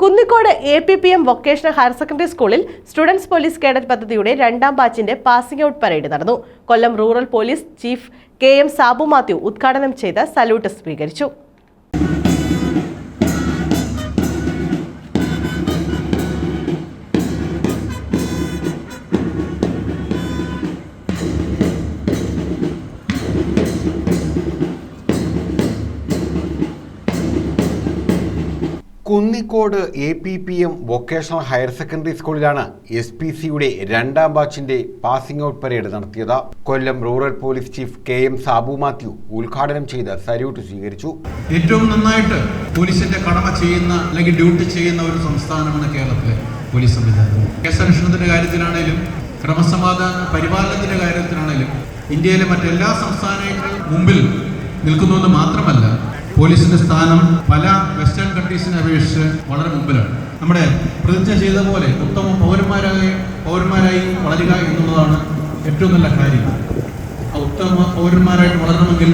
Kunnicode APPM vocational higher secondary സ്കൂളിൽ students police cadet പദ്ധതിയുടെ 2ാം ബാച്ചിന്റെ പാസിംഗ് ഔട്ട് പരേഡ് നടന്നു. Kollam rural police chief KM Sabu Mathew ഉദ്ഘാടനം ചെയ്ത് സല്യൂട്ട് സ്വീകരിച്ചു. Kunnicode APPM vocational higher secondary സ്കൂളിലാണ് SPCയുടെ 2ാം ബാച്ചിന്റെ പാസിംഗ് ഔട്ട് പരേഡ് നടത്തിയത്. Kollam rural police chief KM Sabu Mathew ഉദ്ഘാടനം ചെയ്ത് സല്യൂട്ട് സ്വീകരിച്ചു. ഏറ്റവും നന്നായിട്ട് പോലീസിന്റെ കടമ ചെയ്യുന്ന അല്ലെങ്കിൽ ഡ്യൂട്ടി ചെയ്യുന്ന ഒരു സംസ്ഥാനമാണ് കേരളത്തിലെ പോലീസ് സംവിധാനം. കേസന്വേഷണത്തിന്റെ കാര്യത്തിലാണെങ്കിലും ക്രമസമാധാന പരിപാലനത്തിന്റെ കാര്യത്തിലാണെങ്കിലും ഇന്ത്യയിലെ മറ്റെല്ലാ സംസ്ഥാനങ്ങൾക്കും മുമ്പിൽ നിൽക്കുന്നുവെന്ന് മാത്രമല്ല, പോലീസിന്റെ സ്ഥാനം പല വെസ്റ്റേൺ കൺട്രീസിനെ അപേക്ഷിച്ച് വളരെ മുമ്പിലാണ്. നമ്മുടെ പ്രതിജ്ഞ ചെയ്ത പോലെ ഉത്തമ പൗരന്മാരായി വളരുക എന്നുള്ളതാണ് ഏറ്റവും നല്ല കാര്യം. ആ ഉത്തമ പൗരന്മാരായിട്ട് വളരണമെങ്കിൽ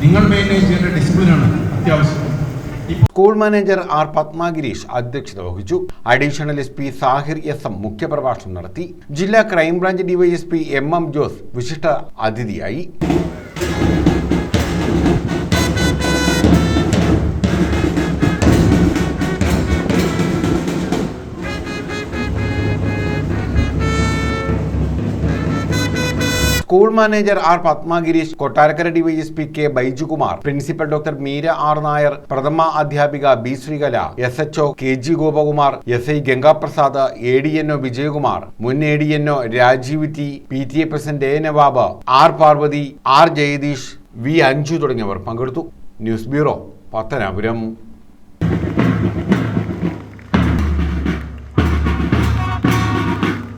നിങ്ങൾ മെയിൻറ്റെയിൻ ചെയ്യേണ്ട ഡിസിപ്ലിനാണ് അത്യാവശ്യം. School manager R. പത്മഗിരീഷ് അധ്യക്ഷത വഹിച്ചു. അഡീഷണൽ SP സാഹിർ SM മുഖ്യപ്രഭാഷണം നടത്തി. ജില്ലാ ക്രൈംബ്രാഞ്ച് DYSP MM ജോസ് വിശിഷ്ട അതിഥിയായി. School manager R. Padmagirish, Kottarakkara DYSP K. Baiju Kumar, principal doctor Meera R. Nair, പ്രഥമ അധ്യാപിക B. Sreekala, SHO KG Gopakumar, SI Gangaprasad, ADNO Vijayakumar, മുൻ ADNO Rajeev T, PTA president A. Nawab, R. Parvathi, R. Jayadeesh, V. Anju തുടങ്ങിയവർ പങ്കെടുത്തു. News bureau, Pathanapuram.